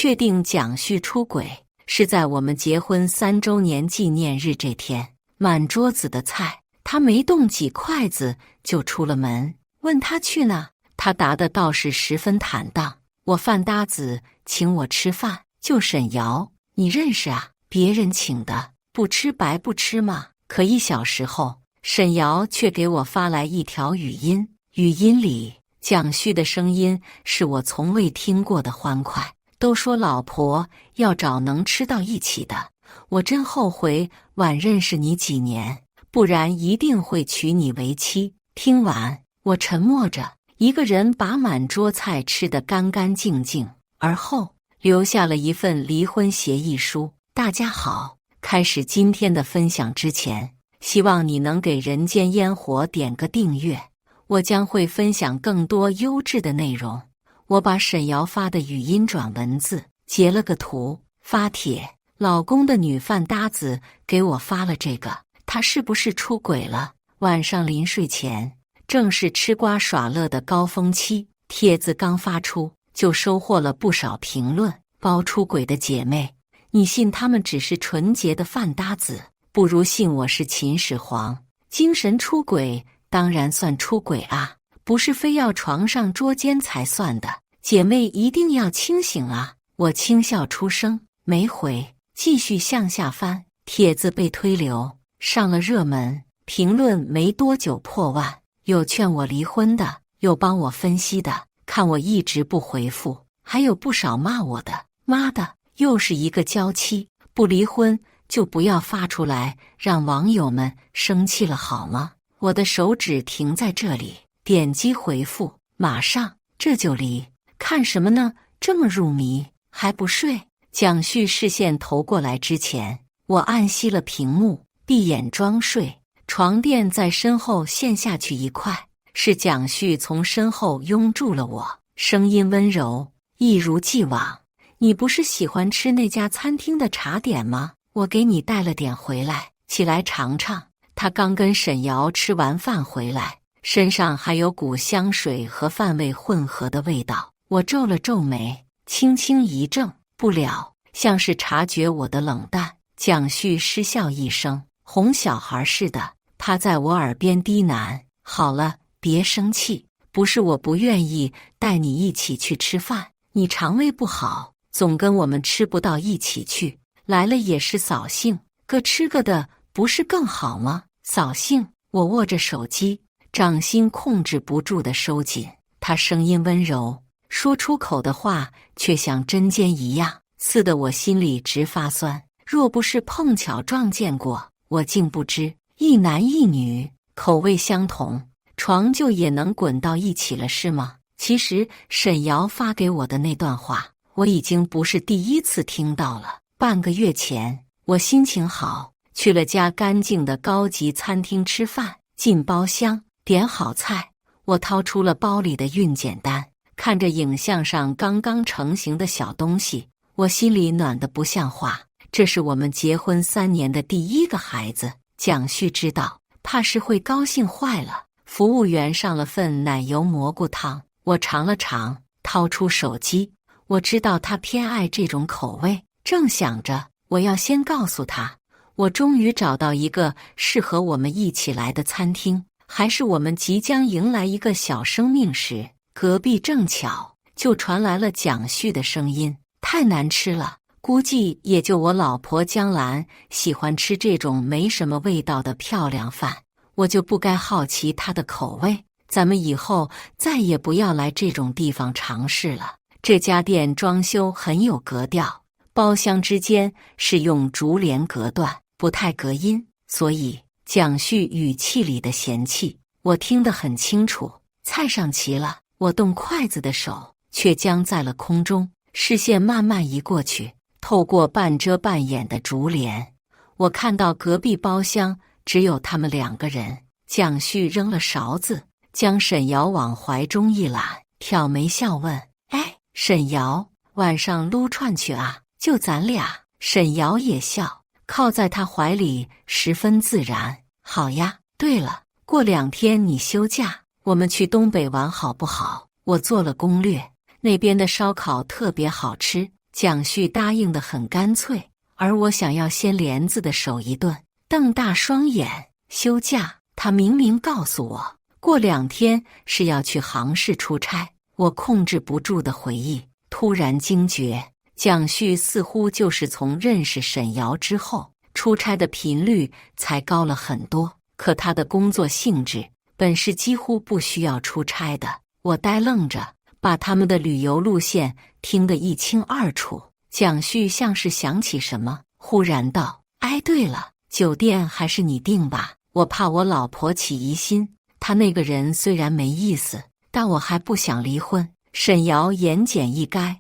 确定蒋旭出轨是在我们结婚3周年纪念日这天，满桌子的菜，他没动几筷子就出了门。问他去哪，他答的倒是十分坦荡。我饭搭子请我吃饭，就沈瑶，你认识啊？别人请的，不吃白不吃嘛。可1小时后，沈瑶却给我发来一条语音，语音里蒋旭的声音是我从未听过的欢快。都说老婆要找能吃到一起的，我真后悔晚认识你几年，不然一定会娶你为妻。听完，我沉默着，一个人把满桌菜吃得干干净净，而后留下了一份离婚协议书。大家好，开始今天的分享之前，希望你能给人间烟火点个订阅，我将会分享更多优质的内容。我把沈瑶发的语音转文字，截了个图发帖。老公的女饭搭子给我发了这个，他是不是出轨了？晚上临睡前，正是吃瓜耍乐的高峰期，帖子刚发出，就收获了不少评论。包出轨的姐妹，你信他们只是纯洁的饭搭子，不如信我是秦始皇。精神出轨当然算出轨啊，不是非要床上捉奸才算的。姐妹一定要清醒啊！我轻笑出声，没回，继续向下翻。帖子被推流，上了热门，评论没多久破万。有劝我离婚的，有帮我分析的，看我一直不回复，还有不少骂我的。妈的，又是一个娇妻，不离婚就不要发出来，让网友们生气了好吗？我的手指停在这里，点击回复，马上，这就离。看什么呢？这么入迷，还不睡？蒋旭视线投过来之前，我按熄了屏幕，闭眼装睡。床垫在身后陷下去一块，是蒋旭从身后拥住了我，声音温柔，一如既往。你不是喜欢吃那家餐厅的茶点吗？我给你带了点回来，起来尝尝。他刚跟沈瑶吃完饭回来，身上还有股香水和饭味混合的味道。我皱了皱眉，轻轻一怔，不了，像是察觉我的冷淡。蒋旭失笑一声，哄小孩似的趴在我耳边低喃：好了，别生气，不是我不愿意带你一起去吃饭，你肠胃不好，总跟我们吃不到一起去，来了也是扫兴，各吃各的不是更好吗？扫兴。我握着手机，掌心控制不住的收紧。他声音温柔，说出口的话却像针尖一样，刺得我心里直发酸。若不是碰巧撞见过，我竟不知一男一女口味相同，床就也能滚到一起了是吗？其实沈瑶发给我的那段话，我已经不是第一次听到了。半个月前，我心情好，去了家干净的高级餐厅吃饭，进包厢点好菜，我掏出了包里的孕检单，看着影像上刚刚成型的小东西，我心里暖得不像话。这是我们结婚3年的第一个孩子，蒋旭知道，怕是会高兴坏了。服务员上了份奶油蘑菇汤，我尝了尝，掏出手机，我知道他偏爱这种口味，正想着我要先告诉他，我终于找到一个适合我们一起来的餐厅，还是我们即将迎来一个小生命时，隔壁正巧就传来了蒋旭的声音：太难吃了，估计也就我老婆江兰喜欢吃这种没什么味道的漂亮饭，我就不该好奇她的口味，咱们以后再也不要来这种地方尝试了。这家店装修很有格调，包厢之间是用竹帘隔断，不太隔音，所以蒋旭语气里的嫌弃我听得很清楚。菜上齐了，我动筷子的手却僵在了空中，视线慢慢移过去，透过半遮半掩的竹帘，我看到隔壁包厢只有他们2个人。蒋旭扔了勺子，将沈瑶往怀中一揽，挑眉笑问：哎，沈瑶，晚上撸串去啊？就咱俩？沈瑶也笑，靠在他怀里十分自然。好呀，对了，过2天你休假，我们去东北玩好不好？我做了攻略，那边的烧烤特别好吃，蒋旭答应得很干脆，而我想要掀帘子的手一顿，瞪大双眼。休假？他明明告诉我，过2天是要去杭市出差。我控制不住的回忆，突然惊觉，蒋旭似乎就是从认识沈瑶之后，出差的频率才高了很多。可他的工作性质本是几乎不需要出差的。我呆愣着，把他们的旅游路线听得一清二楚。蒋旭像是想起什么，忽然道：“哎，对了，酒店还是你订吧，我怕我老婆起疑心。他那个人虽然没意思，但我还不想离婚。”沈瑶言简意赅，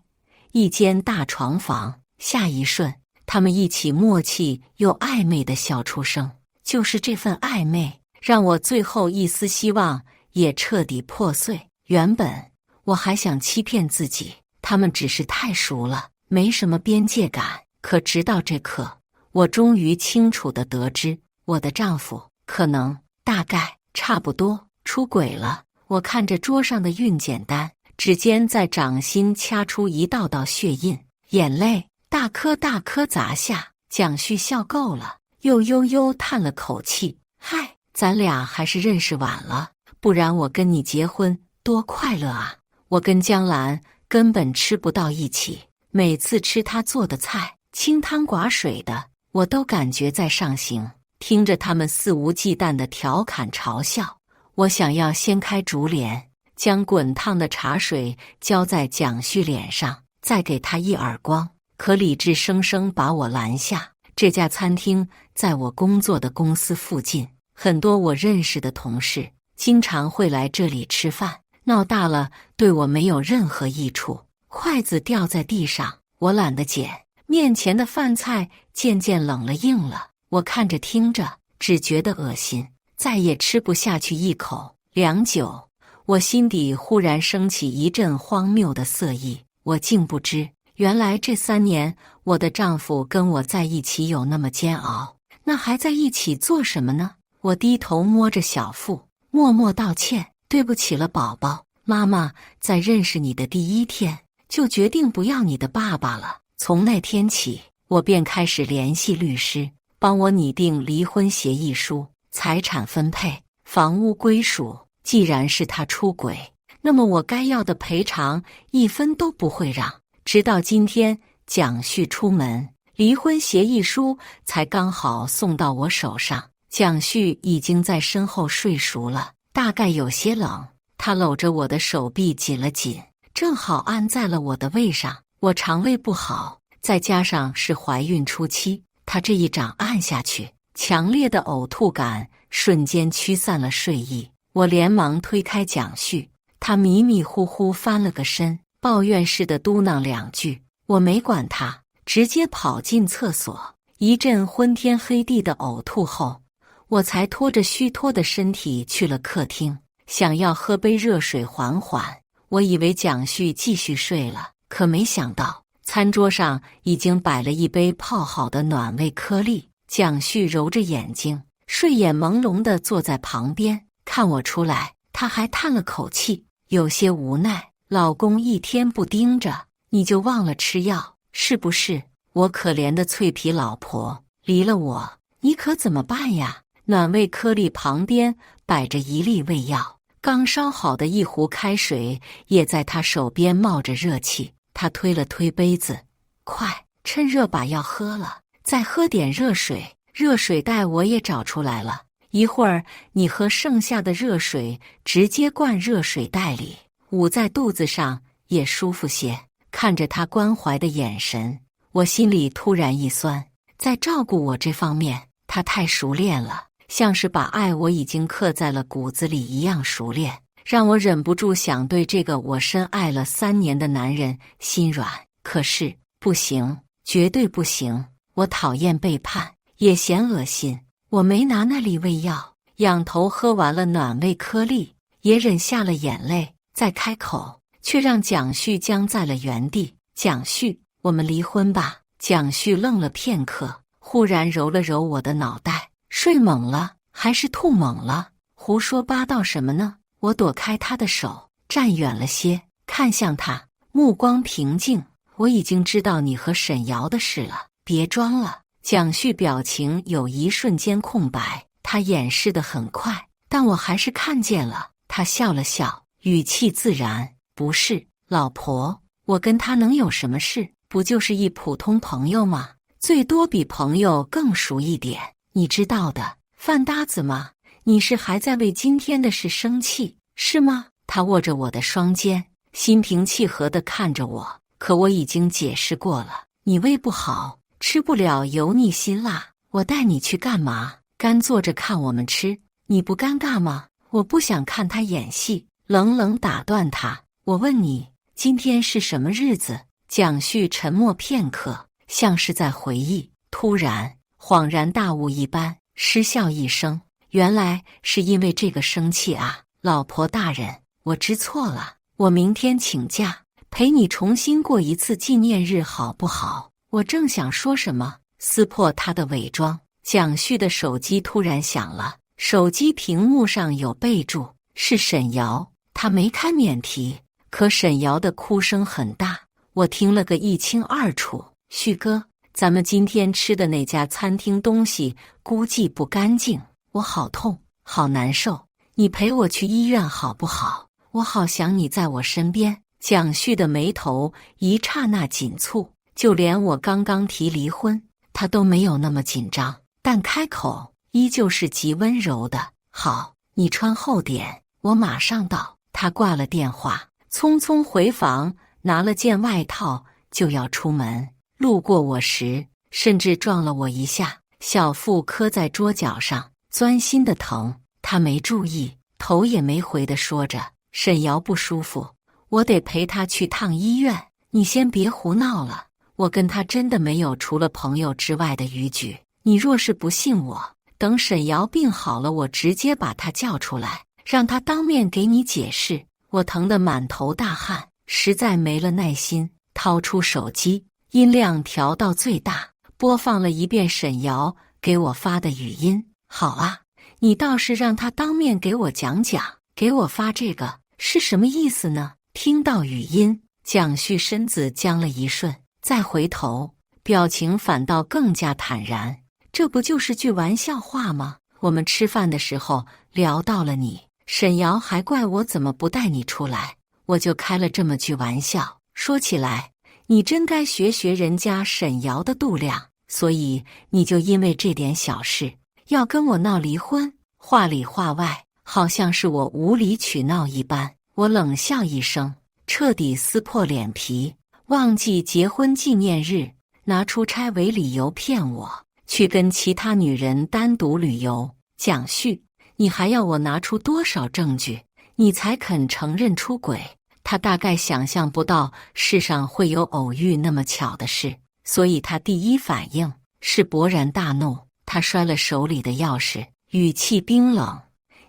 一间大床房，下一瞬，他们一起默契又暧昧地笑出声。就是这份暧昧，让我最后一丝希望也彻底破碎。原本我还想欺骗自己，他们只是太熟了，没什么边界感。可直到这刻，我终于清楚地得知，我的丈夫可能、大概、差不多出轨了。我看着桌上的孕检单，指尖在掌心掐出一道道血印，眼泪大颗大颗砸下。蒋旭笑够了，又悠悠叹了口气：“嗨，咱俩还是认识晚了，不然我跟你结婚多快乐啊！”我跟江兰根本吃不到一起，每次吃她做的菜，清汤寡水的，我都感觉在上刑。听着他们肆无忌惮的调侃嘲笑，我想要掀开竹帘，将滚烫的茶水浇在蒋旭脸上，再给他一耳光。可理智生生把我拦下。这家餐厅在我工作的公司附近，很多我认识的同事经常会来这里吃饭，闹大了对我没有任何益处。筷子掉在地上，我懒得捡，面前的饭菜渐渐冷了硬了。我看着听着，只觉得恶心，再也吃不下去一口。良久，我心底忽然升起一阵荒谬的色意。我竟不知，原来这3年我的丈夫跟我在一起有那么煎熬，那还在一起做什么呢？我低头摸着小腹，默默道歉：“对不起了，宝宝。妈妈在认识你的第1天就决定不要你的爸爸了。从那天起，我便开始联系律师，帮我拟定离婚协议书、财产分配、房屋归属。既然是他出轨，那么我该要的赔偿1分都不会让。”直到今天，蒋旭出门，离婚协议书才刚好送到我手上。蒋旭已经在身后睡熟了，大概有些冷，他搂着我的手臂紧了紧，正好按在了我的胃上。我肠胃不好，再加上是怀孕初期，他这一掌按下去，强烈的呕吐感瞬间驱散了睡意。我连忙推开蒋旭，他迷迷糊糊翻了个身，抱怨似的嘟囔2句。我没管他，直接跑进厕所。一阵昏天黑地的呕吐后，我才拖着虚脱的身体去了客厅，想要喝杯热水缓缓。我以为蒋旭继续睡了，可没想到餐桌上已经摆了一杯泡好的暖胃颗粒。蒋旭揉着眼睛，睡眼朦胧地坐在旁边，看我出来，他还叹了口气，有些无奈。老公1天不盯着，你就忘了吃药，是不是？我可怜的脆皮老婆，离了我，你可怎么办呀？暖胃颗粒旁边摆着1粒胃药，刚烧好的1壶开水也在他手边冒着热气。他推了推杯子，快，趁热把药喝了，再喝点热水。热水袋我也找出来了，一会儿你喝剩下的热水直接灌热水袋里，捂在肚子上也舒服些。看着他关怀的眼神，我心里突然一酸。在照顾我这方面，他太熟练了，像是把爱我已经刻在了骨子里一样熟练，让我忍不住想对这个我深爱了3年的男人心软。可是不行，绝对不行！我讨厌背叛，也嫌恶心。我没拿那粒胃药，仰头喝完了暖胃颗粒，也忍下了眼泪。再开口，却让蒋旭僵在了原地。蒋旭，我们离婚吧。蒋旭愣了片刻，忽然揉了揉我的脑袋，睡懵了还是吐懵了？胡说八道什么呢？我躲开他的手，站远了些，看向他，目光平静。我已经知道你和沈瑶的事了，别装了。蒋旭表情有一瞬间空白，他掩饰得很快，但我还是看见了。他笑了笑，语气自然：不是，老婆，我跟他能有什么事？不就是一普通朋友吗？最多比朋友更熟一点，你知道的。饭搭子吗？你是还在为今天的事生气，是吗？他握着我的双肩，心平气和地看着我。可我已经解释过了，你胃不好，吃不了油腻辛辣。我带你去干嘛？干坐着看我们吃，你不尴尬吗？我不想看他演戏，冷冷打断他。我问你，今天是什么日子？蒋旭沉默片刻，像是在回忆，突然恍然大悟一般，失笑一声。原来是因为这个生气啊，老婆大人，我知错了，我明天请假陪你重新过一次纪念日好不好？我正想说什么，撕破他的伪装，蒋旭的手机突然响了，手机屏幕上有备注，是沈瑶。他没开免提，可沈瑶的哭声很大，我听了个一清二楚。旭哥，咱们今天吃的那家餐厅东西估计不干净，我好痛，好难受，你陪我去医院好不好？我好想你在我身边。蒋旭的眉头一刹那紧蹙，就连我刚刚提离婚，他都没有那么紧张，但开口依旧是极温柔的。好，你穿厚点，我马上到。他挂了电话，匆匆回房，拿了件外套就要出门。路过我时，甚至撞了我一下，小腹磕在桌角上，钻心的疼。他没注意，头也没回地说着：沈瑶不舒服，我得陪她去趟医院。你先别胡闹了，我跟她真的没有除了朋友之外的逾矩。你若是不信我，等沈瑶病好了，我直接把她叫出来，让她当面给你解释。我疼得满头大汗，实在没了耐心，掏出手机，音量调到最大，播放了一遍沈瑶给我发的语音。好啊，你倒是让她当面给我讲讲，给我发这个是什么意思呢？听到语音，蒋旭身子僵了一瞬，再回头，表情反倒更加坦然。这不就是句玩笑话吗？我们吃饭的时候聊到了你，沈瑶还怪我怎么不带你出来，我就开了这么句玩笑。说起来，你真该学学人家沈瑶的度量，所以你就因为这点小事要跟我闹离婚，话里话外好像是我无理取闹一般。我冷笑一声，彻底撕破脸皮，忘记结婚纪念日，拿出差为理由骗我去跟其他女人单独旅游。蒋旭，你还要我拿出多少证据，你才肯承认出轨？他大概想象不到世上会有偶遇那么巧的事，所以他第一反应是勃然大怒。他摔了手里的钥匙，语气冰冷：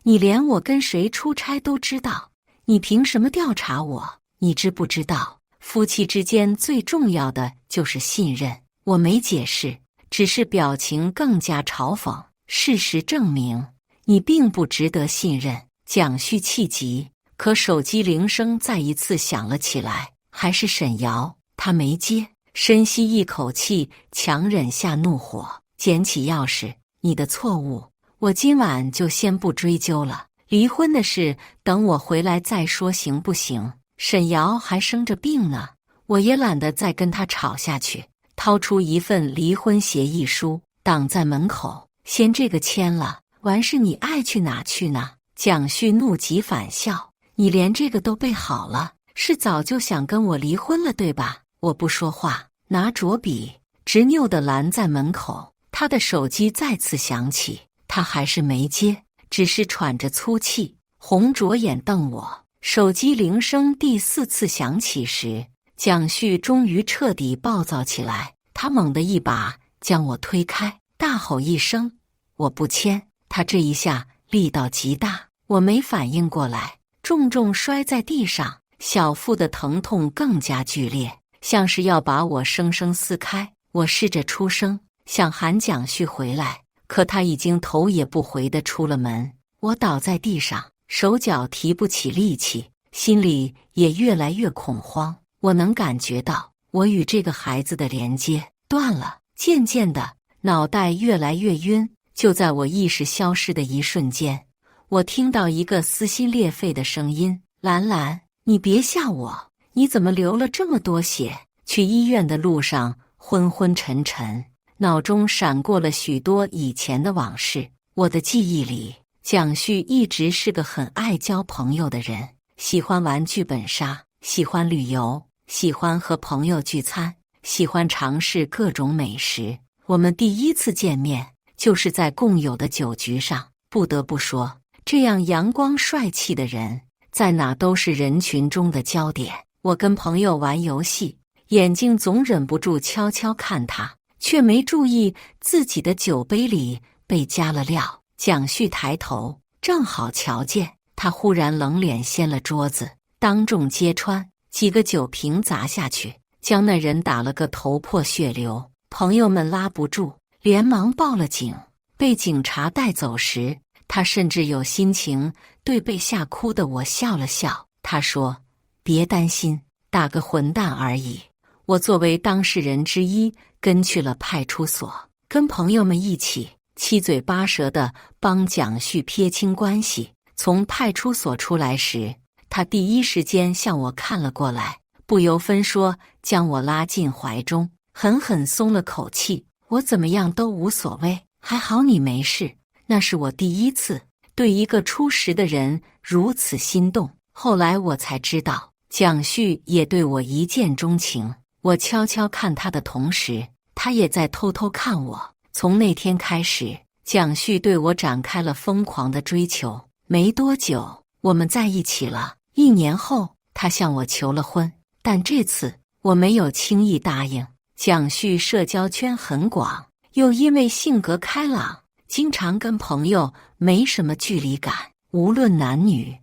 你连我跟谁出差都知道，你凭什么调查我？你知不知道，夫妻之间最重要的就是信任？我没解释，只是表情更加嘲讽。事实证明，你并不值得信任。蒋旭气急，可手机铃声再一次响了起来，还是沈瑶。他没接，深吸一口气，强忍下怒火，捡起钥匙：你的错误，我今晚就先不追究了，离婚的事等我回来再说，行不行？沈瑶还生着病呢，我也懒得再跟她吵下去，掏出一份离婚协议书挡在门口：先这个签了，完事你爱去哪去哪。蒋旭怒极反笑：你连这个都备好了，是早就想跟我离婚了对吧？我不说话，拿着笔执拗地拦在门口。他的手机再次响起，他还是没接，只是喘着粗气，红着眼瞪我。手机铃声第4次响起时，蒋旭终于彻底暴躁起来，他猛地一把将我推开，大吼一声：我不签！他这一下力道极大，我没反应过来，重重摔在地上，小腹的疼痛更加剧烈，像是要把我生生撕开。我试着出声，想喊蒋旭回来，可他已经头也不回地出了门。我倒在地上，手脚提不起力气，心里也越来越恐慌。我能感觉到，我与这个孩子的连接断了。渐渐的，脑袋越来越晕。就在我意识消失的一瞬间，我听到一个撕心裂肺的声音：兰兰，你别吓我，你怎么流了这么多血？去医院的路上昏昏沉沉，脑中闪过了许多以前的往事。我的记忆里，蒋旭一直是个很爱交朋友的人，喜欢玩剧本杀，喜欢旅游，喜欢和朋友聚餐，喜欢尝试各种美食。我们第一次见面就是在共有的酒局上。不得不说，这样阳光帅气的人，在哪都是人群中的焦点。我跟朋友玩游戏，眼睛总忍不住悄悄看他，却没注意自己的酒杯里被加了料。蒋旭抬头，正好瞧见他忽然冷脸掀了桌子，当众揭穿，几个酒瓶砸下去，将那人打了个头破血流。朋友们拉不住，连忙报了警。被警察带走时，他甚至有心情对被吓哭的我笑了笑。他说：“别担心，打个混蛋而已。”我作为当事人之一，跟去了派出所，跟朋友们一起七嘴八舌地帮蒋旭撇清关系。从派出所出来时，他第一时间向我看了过来，不由分说将我拉进怀中，狠狠松了口气。我怎么样都无所谓，还好你没事。那是我第一次对一个初识的人如此心动。后来我才知道，蒋旭也对我一见钟情。我悄悄看他的同时，他也在偷偷看我。从那天开始，蒋旭对我展开了疯狂的追求。没多久，我们在一起了。1年后，他向我求了婚，但这次我没有轻易答应。蒋旭社交圈很广，又因为性格开朗，经常跟朋友没什么距离感，无论男女。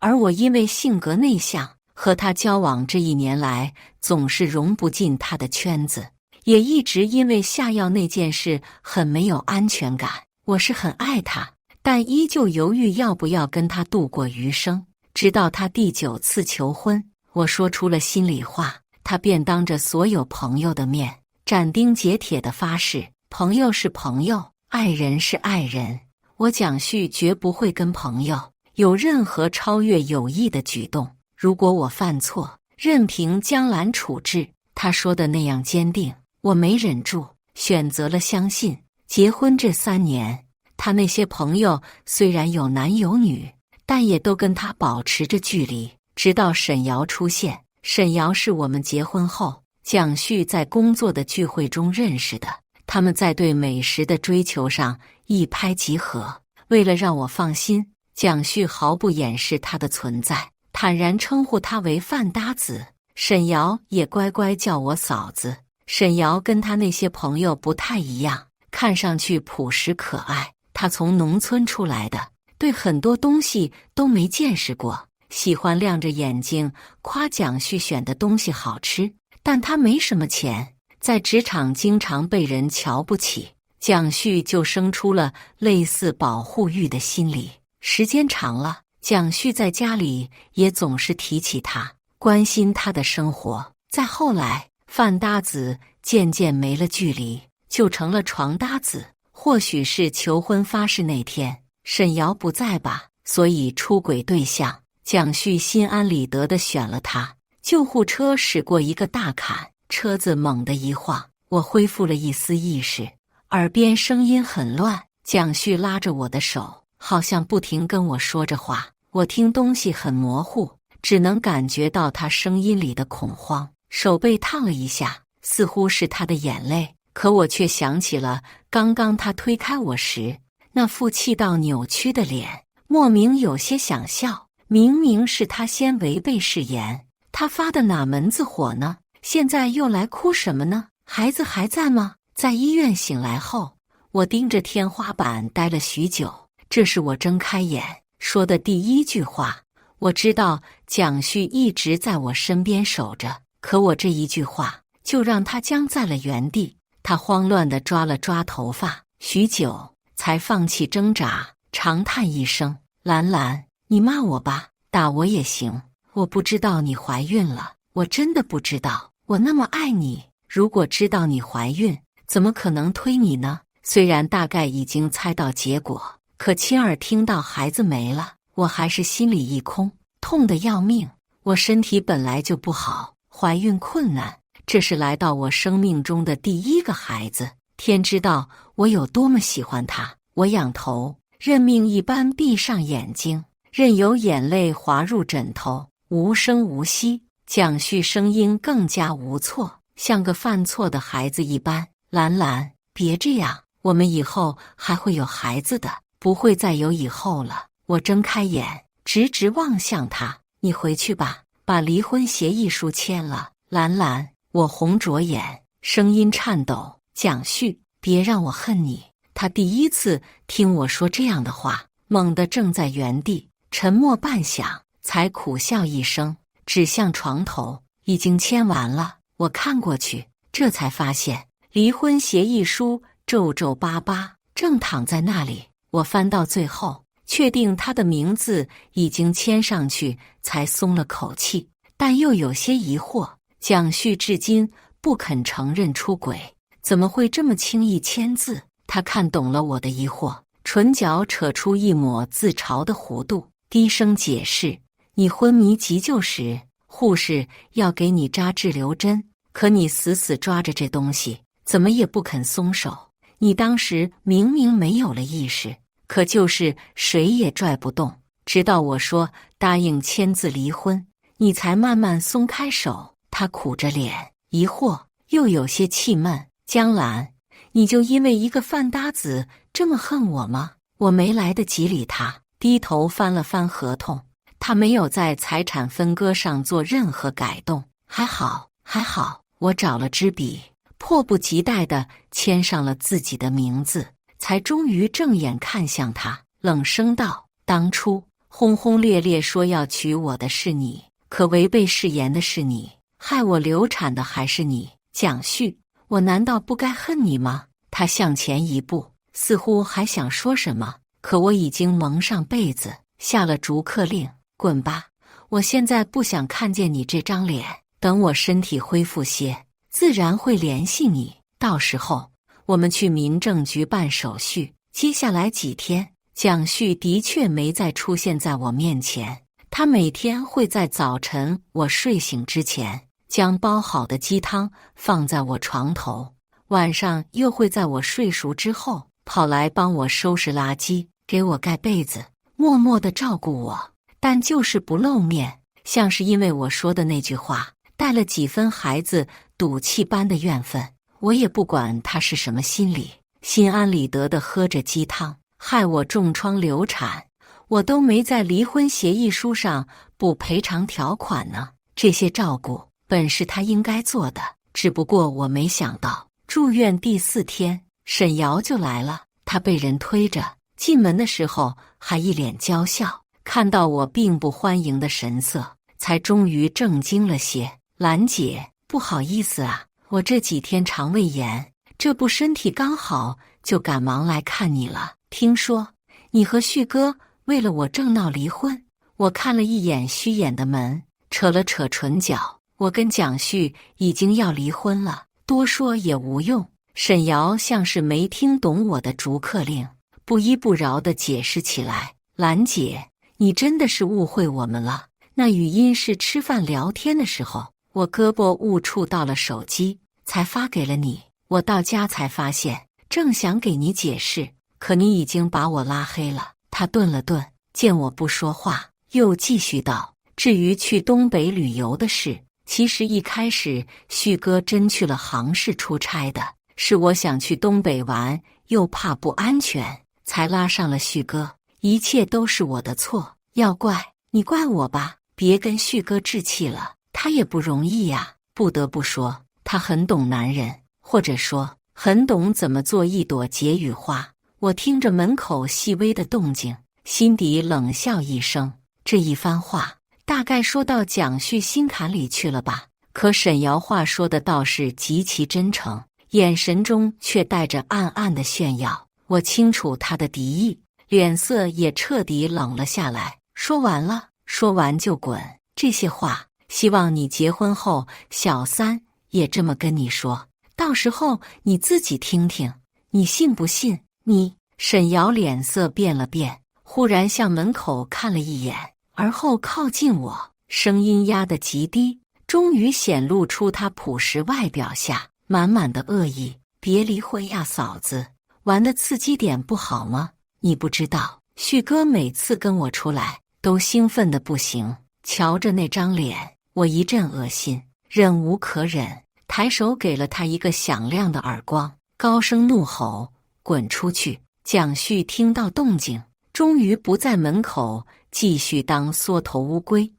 而我因为性格内向，和他交往这1年来，总是融不进他的圈子，也一直因为下药那件事很没有安全感。我是很爱他，但依旧犹豫要不要跟他度过余生。直到他第9次求婚，我说出了心里话，他便当着所有朋友的面，斩钉截铁地发誓：朋友是朋友，爱人是爱人。我蒋旭绝不会跟朋友有任何超越友谊的举动。如果我犯错，任凭江澜处置。他说的那样坚定，我没忍住，选择了相信。结婚这3年，他那些朋友虽然有男有女，但也都跟他保持着距离。直到沈瑶出现，沈瑶是我们结婚后蒋旭在工作的聚会中认识的。他们在对美食的追求上一拍即合。为了让我放心，蒋旭毫不掩饰他的存在，坦然称呼他为饭搭子。沈瑶也乖乖叫我嫂子。沈瑶跟他那些朋友不太一样，看上去朴实可爱。他从农村出来的，对很多东西都没见识过，喜欢亮着眼睛夸蒋旭选的东西好吃。但他没什么钱，在职场经常被人瞧不起。蒋旭就生出了类似保护欲的心理。时间长了，蒋旭在家里也总是提起他，关心他的生活。再后来，饭搭子渐渐没了距离，就成了床搭子。或许是求婚发誓那天，沈瑶不在吧，所以出轨对象蒋旭心安理得地选了他。救护车驶过一个大坎，车子猛地一晃，我恢复了一丝意识，耳边声音很乱。蒋旭拉着我的手，好像不停跟我说着话，我听东西很模糊，只能感觉到他声音里的恐慌。手被烫了一下，似乎是他的眼泪，可我却想起了刚刚他推开我时那副气到扭曲的脸，莫名有些想笑。明明是他先违背誓言，他发的哪门子火呢？现在又来哭什么呢？孩子还在吗？在医院醒来后，我盯着天花板待了许久，这是我睁开眼说的第一句话。我知道蒋旭一直在我身边守着，可我这一句话就让他僵在了原地。他慌乱地抓了抓头发，许久才放弃挣扎，长叹一声：“兰兰，你骂我吧，打我也行。我不知道你怀孕了，我真的不知道。”我那么爱你，如果知道你怀孕，怎么可能推你呢？虽然大概已经猜到结果，可亲耳听到孩子没了，我还是心里一空，痛得要命。我身体本来就不好，怀孕困难，这是来到我生命中的第一个孩子，天知道我有多么喜欢他。我仰头，认命一般闭上眼睛，任由眼泪滑入枕头，无声无息。蒋旭声音更加无措，像个犯错的孩子一般。兰兰，别这样，我们以后还会有孩子的，不会再有以后了。我睁开眼，直直望向他。你回去吧，把离婚协议书签了。兰兰，我红着眼，声音颤抖。蒋旭，别让我恨你。他第一次听我说这样的话，猛地怔在原地，沉默半晌，才苦笑一声，指向床头，已经签完了。我看过去，这才发现离婚协议书皱皱巴巴，正躺在那里。我翻到最后，确定他的名字已经签上去，才松了口气，但又有些疑惑。蒋旭至今不肯承认出轨，怎么会这么轻易签字？他看懂了我的疑惑，唇角扯出一抹自嘲的弧度，低声解释：你昏迷急救时，护士要给你扎滞留针，可你死死抓着这东西，怎么也不肯松手。你当时明明没有了意识，可就是谁也拽不动，直到我说答应签字离婚，你才慢慢松开手。他苦着脸，疑惑又有些气闷。江兰，你就因为一个饭搭子这么恨我吗？我没来得及理他，低头翻了翻合同，他没有在财产分割上做任何改动。还好，还好，我找了支笔，迫不及待地签上了自己的名字，才终于正眼看向他，冷声道：当初轰轰烈烈说要娶我的是你，可违背誓言的是你，害我流产的还是你。蒋旭，我难道不该恨你吗？他向前一步，似乎还想说什么，可我已经蒙上被子，下了逐客令。滚吧，我现在不想看见你这张脸，等我身体恢复些，自然会联系你，到时候我们去民政局办手续。接下来几天，蒋旭的确没再出现在我面前，他每天会在早晨我睡醒之前，将煲好的鸡汤放在我床头，晚上又会在我睡熟之后跑来帮我收拾垃圾，给我盖被子，默默地照顾我，但就是不露面，像是因为我说的那句话带了几分孩子赌气般的怨愤。我也不管他是什么心理，心安理得地喝着鸡汤，害我重创流产，我都没在离婚协议书上补赔偿条款呢。这些照顾本是他应该做的，只不过我没想到住院第4天，沈瑶就来了。她被人推着进门的时候还一脸娇笑，看到我并不欢迎的神色，才终于正经了些。兰姐，不好意思啊，我这几天肠胃炎，这不身体刚好，就赶忙来看你了。听说你和旭哥为了我正闹离婚。我看了一眼虚掩的门，扯了扯唇角，我跟蒋旭已经要离婚了，多说也无用。沈瑶像是没听懂我的逐客令，不依不饶地解释起来：兰姐，你真的是误会我们了，那语音是吃饭聊天的时候，我胳膊误触到了手机，才发给了你。我到家才发现，正想给你解释，可你已经把我拉黑了。他顿了顿，见我不说话，又继续道：至于去东北旅游的事，其实一开始旭哥真去了杭市出差的，是我想去东北玩，又怕不安全，才拉上了旭哥，一切都是我的错，要怪你怪我吧，别跟旭哥置气了，他也不容易呀。不得不说，他很懂男人，或者说很懂怎么做一朵解语花。我听着门口细微的动静，心底冷笑一声，这一番话大概说到蒋旭心坎里去了吧。可沈瑶话说的倒是极其真诚，眼神中却带着暗暗的炫耀。我清楚他的敌意，脸色也彻底冷了下来。说完了，说完就滚。这些话，希望你结婚后小三也这么跟你说，到时候你自己听听，你信不信？你……沈瑶脸色变了变，忽然向门口看了一眼，而后靠近我，声音压得极低，终于显露出她朴实外表下满满的恶意。别离婚呀，嫂子，玩的刺激点不好吗？你不知道，旭哥每次跟我出来都兴奋的不行，瞧着那张脸，我一阵恶心，忍无可忍，抬手给了他一个响亮的耳光，高声怒吼：“滚出去！”蒋旭听到动静，终于不在门口继续当缩头乌龟，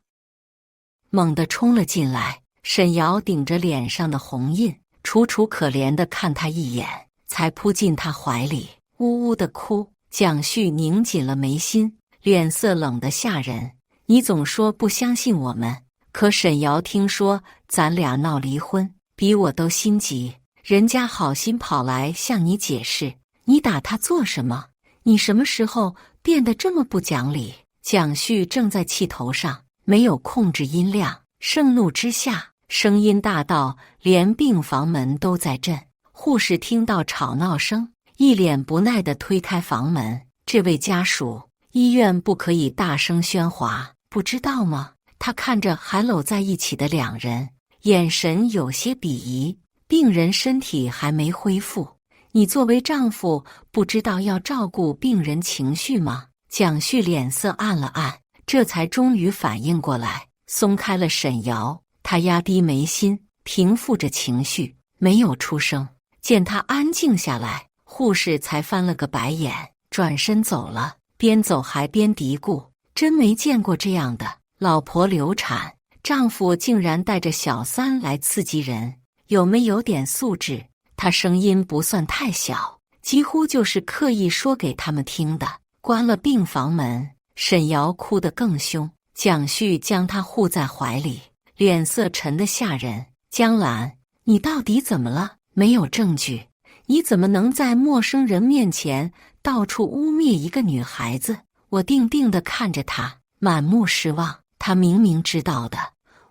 猛地冲了进来。沈瑶顶着脸上的红印，楚楚可怜地看他一眼，才扑进他怀里，呜呜地哭。蒋旭拧紧了眉心，脸色冷得吓人。你总说不相信我们，可沈瑶听说咱俩闹离婚，比我都心急，人家好心跑来向你解释，你打他做什么？你什么时候变得这么不讲理？蒋旭正在气头上，没有控制音量，盛怒之下，声音大到连病房门都在震。护士听到吵闹声，一脸不耐地推开房门。这位家属，医院不可以大声喧哗，不知道吗？他看着还搂在一起的两人，眼神有些鄙夷。病人身体还没恢复，你作为丈夫，不知道要照顾病人情绪吗？蒋旭脸色暗了暗，这才终于反应过来，松开了沈瑶。他压低眉心，平复着情绪，没有出声。见他安静下来，护士才翻了个白眼，转身走了，边走还边嘀咕：真没见过这样的，老婆流产，丈夫竟然带着小三来刺激人，有没有点素质？他声音不算太小，几乎就是刻意说给他们听的。关了病房门，沈瑶哭得更凶。蒋旭将她护在怀里，脸色沉得吓人。江兰，你到底怎么了？没有证据，你怎么能在陌生人面前到处污蔑一个女孩子？我定定地看着他，满目失望。他明明知道的，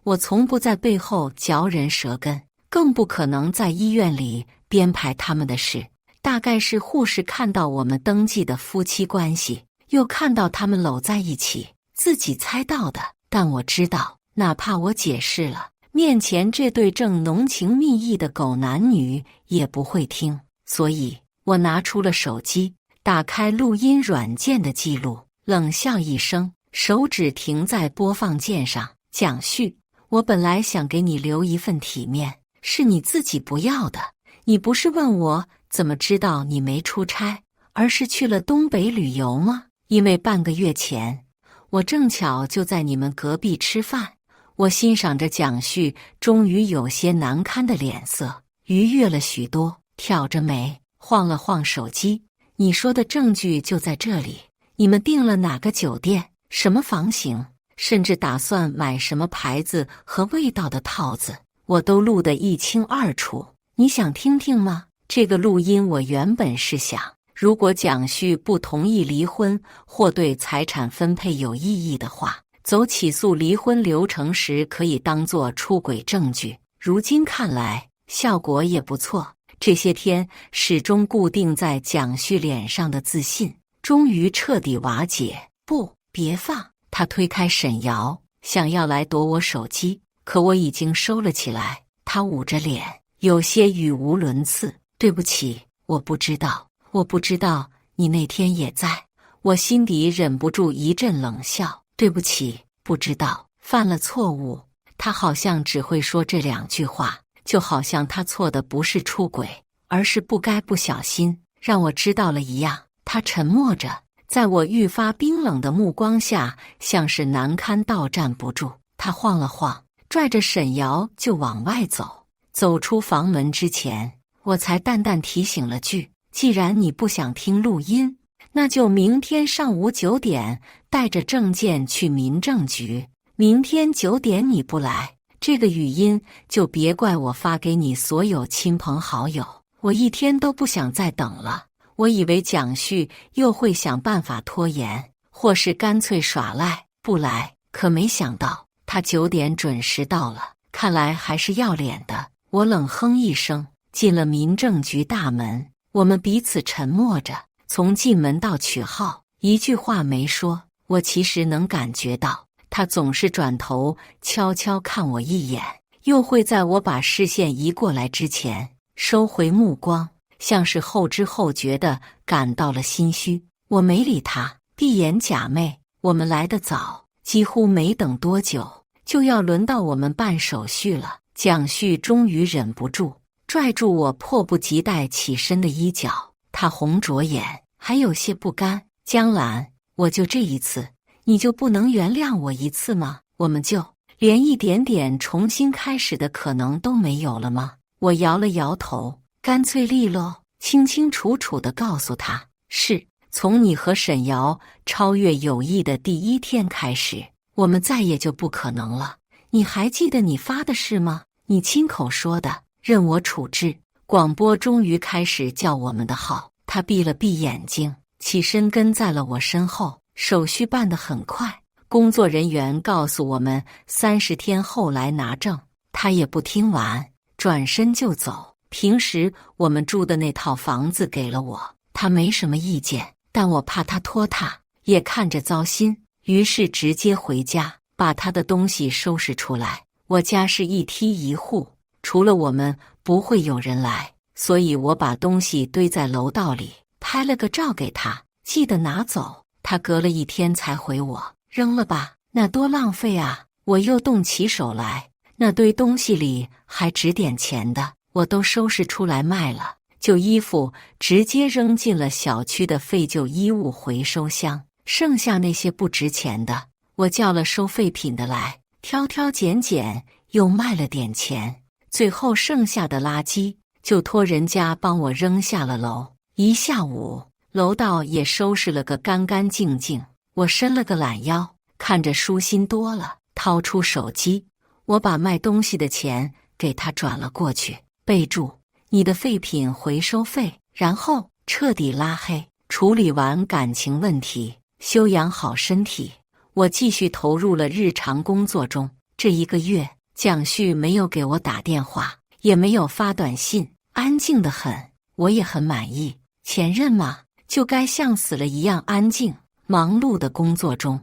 我从不在背后嚼人舌根，更不可能在医院里编排他们的事。大概是护士看到我们登记的夫妻关系，又看到他们搂在一起，自己猜到的。但我知道，哪怕我解释了，面前这对正浓情蜜意的狗男女也不会听。所以我拿出了手机，打开录音软件的记录，冷笑一声，手指停在播放键上。蒋旭，我本来想给你留一份体面，是你自己不要的。你不是问我怎么知道你没出差，而是去了东北旅游吗？因为半个月前，我正巧就在你们隔壁吃饭。我欣赏着蒋旭终于有些难堪的脸色，愉悦了许多，挑着眉，晃了晃手机。你说的证据就在这里，你们订了哪个酒店，什么房型，甚至打算买什么牌子和味道的套子，我都录得一清二楚。你想听听吗？这个录音我原本是想，如果蒋旭不同意离婚或对财产分配有异议的话，走起诉离婚流程时可以当作出轨证据。如今看来，效果也不错。这些天始终固定在蒋旭脸上的自信，终于彻底瓦解。不，别放！他推开沈瑶，想要来夺我手机，可我已经收了起来。他捂着脸，有些语无伦次。对不起，我不知道你那天也在。我心底忍不住一阵冷笑。对不起，不知道，犯了错误。他好像只会说这两句话，就好像他错的不是出轨，而是不小心让我知道了一样。他沉默着，在我愈发冰冷的目光下，像是难堪到站不住。他晃了晃，拽着沈瑶就往外走。走出房门之前，我才淡淡提醒了句：既然你不想听录音，那就明天上午9点带着证件去民政局。明天9点你不来，这个语音就别怪我发给你所有亲朋好友。我一天都不想再等了。我以为蒋旭又会想办法拖延，或是干脆耍赖不来，可没想到他9点准时到了，看来还是要脸的。我冷哼一声，进了民政局大门。我们彼此沉默着，从进门到取号，一句话没说。我其实能感觉到，他总是转头悄悄看我一眼，又会在我把视线移过来之前收回目光，像是后知后觉地感到了心虚。我没理他，闭眼假寐。我们来得早，几乎没等多久，就要轮到我们办手续了。蒋旭终于忍不住拽住我迫不及待起身的衣角，他红着眼，还有些不甘。江兰，我就这一次，你就不能原谅我一次吗？我们就连一点点重新开始的可能都没有了吗？我摇了摇头，干脆利落、清清楚楚地告诉他，是从你和沈瑶超越友谊的第一天开始，我们再也就不可能了。你还记得你发的誓吗？你亲口说的，任我处置。广播终于开始叫我们的号，他闭了闭眼睛，起身跟在了我身后。手续办得很快，工作人员告诉我们30天后来拿证，他也不听完，转身就走。平时我们住的那套房子给了我，他没什么意见，但我怕他拖沓，也看着糟心，于是直接回家，把他的东西收拾出来。我家是一梯一户，除了我们不会有人来，所以我把东西堆在楼道里，拍了个照给他，记得拿走。他隔了1天才回我，扔了吧，那多浪费啊！我又动起手来，那堆东西里还值点钱的，我都收拾出来卖了。旧衣服直接扔进了小区的废旧衣物回收箱，剩下那些不值钱的，我叫了收废品的来，挑挑拣拣，又卖了点钱。最后剩下的垃圾就托人家帮我扔下了楼。一下午，楼道也收拾了个干干净净。我伸了个懒腰，看着舒心多了，掏出手机，我把卖东西的钱给他转了过去，备注你的废品回收费，然后彻底拉黑。处理完感情问题，修养好身体，我继续投入了日常工作中。这1个月，蒋旭没有给我打电话，也没有发短信，安静得很，我也很满意。前任嘛，就该像死了一样安静。忙碌的工作中，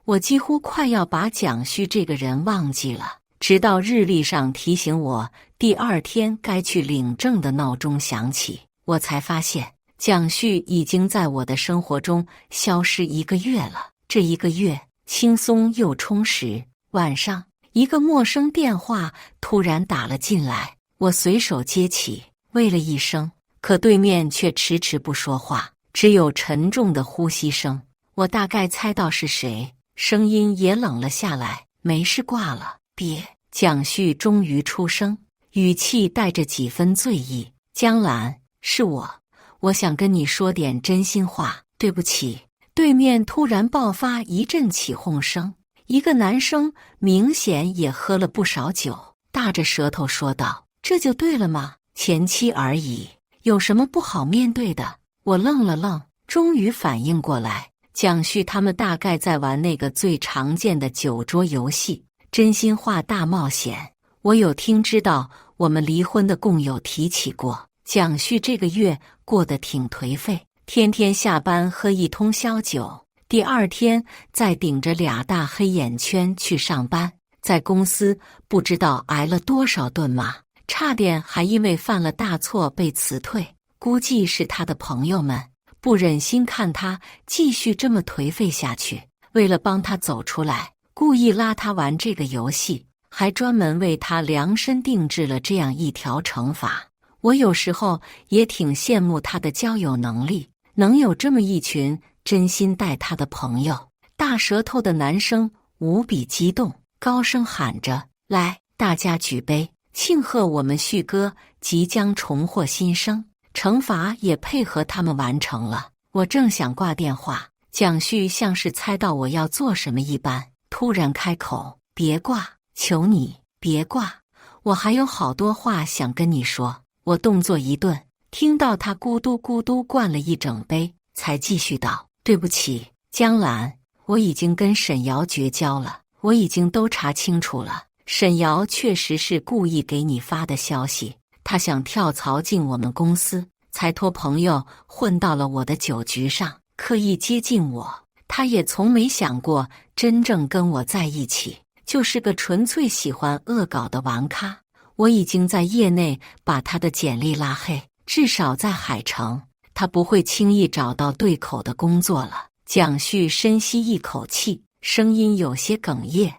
我几乎快要把蒋旭这个人忘记了，直到日历上提醒我第2天该去领证的闹钟响起，我才发现蒋旭已经在我的生活中消失1个月了。这1个月轻松又充实。晚上，一个陌生电话突然打了进来，我随手接起，喂了一声，可对面却迟迟不说话，只有沉重的呼吸声。我大概猜到是谁，声音也冷了下来，没事，挂了。别。蒋旭终于出声，语气带着几分醉意。江兰，是我想跟你说点真心话，对不起。对面突然爆发一阵起哄声，一个男生明显也喝了不少酒，大着舌头说道：这就对了吗？前妻而已，有什么不好面对的？我愣了愣，终于反应过来，蒋旭他们大概在玩那个最常见的酒桌游戏——真心话大冒险。我有听知道我们离婚的共友提起过，蒋旭这个月过得挺颓废，天天下班喝1通宵酒，第2天再顶着2大黑眼圈去上班，在公司不知道挨了多少顿骂，差点还因为犯了大错被辞退。估计是他的朋友们不忍心看他继续这么颓废下去，为了帮他走出来，故意拉他玩这个游戏，还专门为他量身定制了这样一条惩罚。我有时候也挺羡慕他的交友能力，能有这么一群真心待他的朋友。大舌头的男生无比激动，高声喊着：来，大家举杯，庆贺我们旭哥即将重获新生。惩罚也配合他们完成了。我正想挂电话，蒋旭像是猜到我要做什么一般，突然开口：别挂，求你别挂，我还有好多话想跟你说。我动作一顿，听到他咕嘟咕嘟灌了一整杯，才继续道：对不起，江兰，我已经跟沈瑶绝交了，我已经都查清楚了，沈瑶确实是故意给你发的消息，他想跳槽进我们公司，才托朋友混到了我的酒局上，刻意接近我。他也从没想过真正跟我在一起，就是个纯粹喜欢恶搞的玩咖。我已经在业内把他的简历拉黑，至少在海城，他不会轻易找到对口的工作了。蒋旭深吸一口气，声音有些哽咽。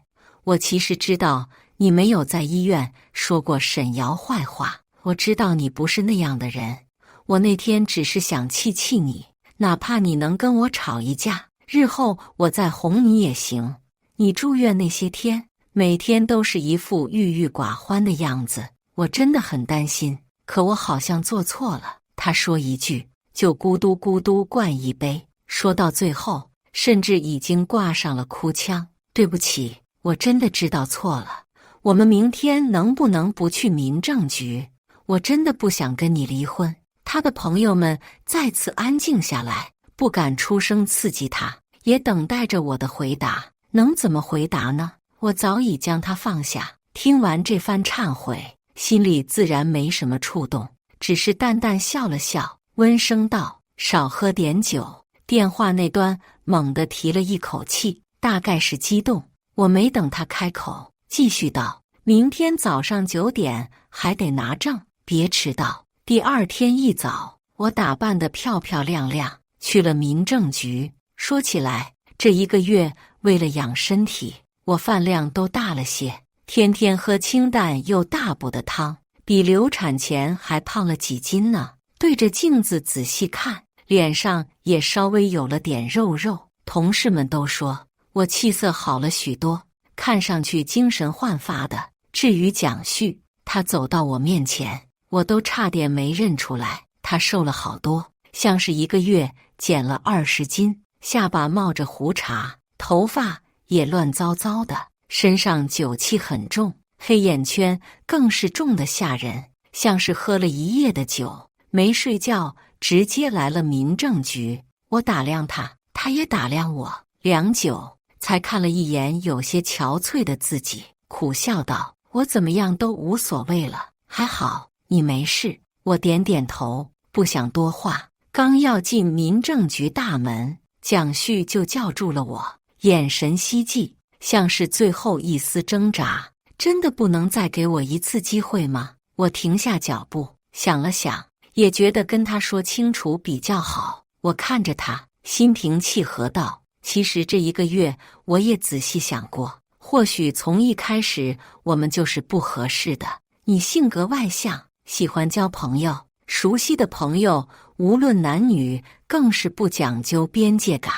我其实知道你没有在医院说过沈瑶坏话，我知道你不是那样的人。我那天只是想气气你，哪怕你能跟我吵一架，日后我再哄你也行。你住院那些天，每天都是一副郁郁寡欢的样子，我真的很担心。可我好像做错了。他说一句，就咕嘟咕嘟灌一杯，说到最后，甚至已经挂上了哭腔。对不起，我真的知道错了。我们明天能不能不去民政局？我真的不想跟你离婚。他的朋友们再次安静下来，不敢出声刺激他，也等待着我的回答。能怎么回答呢？我早已将他放下。听完这番忏悔，心里自然没什么触动，只是淡淡笑了笑，温声道：少喝点酒。电话那端猛地提了一口气，大概是激动。我没等他开口，继续道：明天早上9点还得拿证，别迟到。第二天一早，我打扮得漂漂亮亮，去了民政局。说起来，这1个月为了养身体，我饭量都大了些，天天喝清淡又大补的汤，比流产前还胖了几斤呢。对着镜子仔细看，脸上也稍微有了点肉肉。同事们都说我气色好了许多，看上去精神焕发的。至于蒋旭，他走到我面前，我都差点没认出来，他瘦了好多，像是1个月减了20斤，下巴冒着胡茬，头发也乱糟糟的，身上酒气很重，黑眼圈更是重得吓人，像是喝了1夜的酒，没睡觉，直接来了民政局。我打量他，他也打量我，良久，才看了一眼有些憔悴的自己，苦笑道：我怎么样都无所谓了，还好你没事。我点点头，不想多话。刚要进民政局大门，蒋旭就叫住了我，眼神希冀，像是最后一丝挣扎。真的不能再给我一次机会吗？我停下脚步，想了想，也觉得跟他说清楚比较好。我看着他，心平气和道：其实这1个月我也仔细想过，或许从一开始我们就是不合适的。你性格外向，喜欢交朋友，熟悉的朋友无论男女更是不讲究边界感。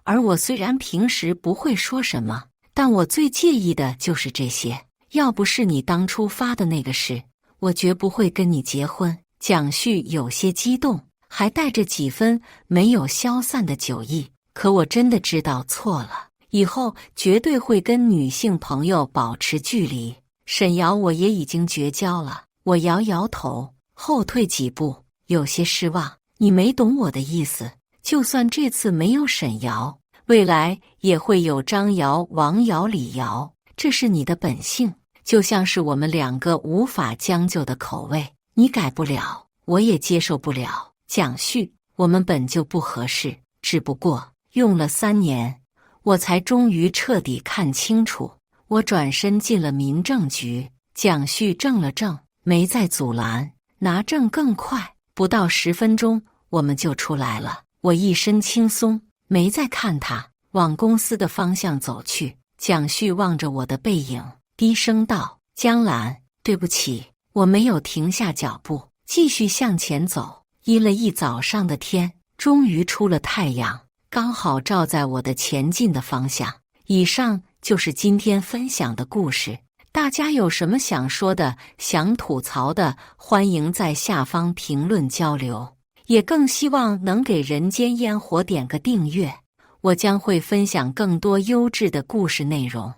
而我虽然平时不会说什么，但我最介意的就是这些。要不是你当初发的那个事，我绝不会跟你结婚。蒋旭有些激动，还带着几分没有消散的酒意。可我真的知道错了，以后绝对会跟女性朋友保持距离。沈瑶我也已经绝交了。我摇摇头，后退几步，有些失望。你没懂我的意思，就算这次没有沈瑶，未来也会有张瑶、王瑶、李瑶，这是你的本性，就像是我们2个无法将就的口味，你改不了，我也接受不了。蒋旭，我们本就不合适，只不过用了3年，我才终于彻底看清楚。我转身进了民政局，蒋旭怔了怔，没再阻拦，拿证更快，不到10分钟我们就出来了。我一身轻松，没再看他，往公司的方向走去。蒋旭望着我的背影，低声道：江兰，对不起。我没有停下脚步，继续向前走。阴了一早上的天，终于出了太阳，刚好照在我的前进的方向。以上就是今天分享的故事，大家有什么想说的、想吐槽的，欢迎在下方评论交流，也更希望能给人间烟火点个订阅，我将会分享更多优质的故事内容。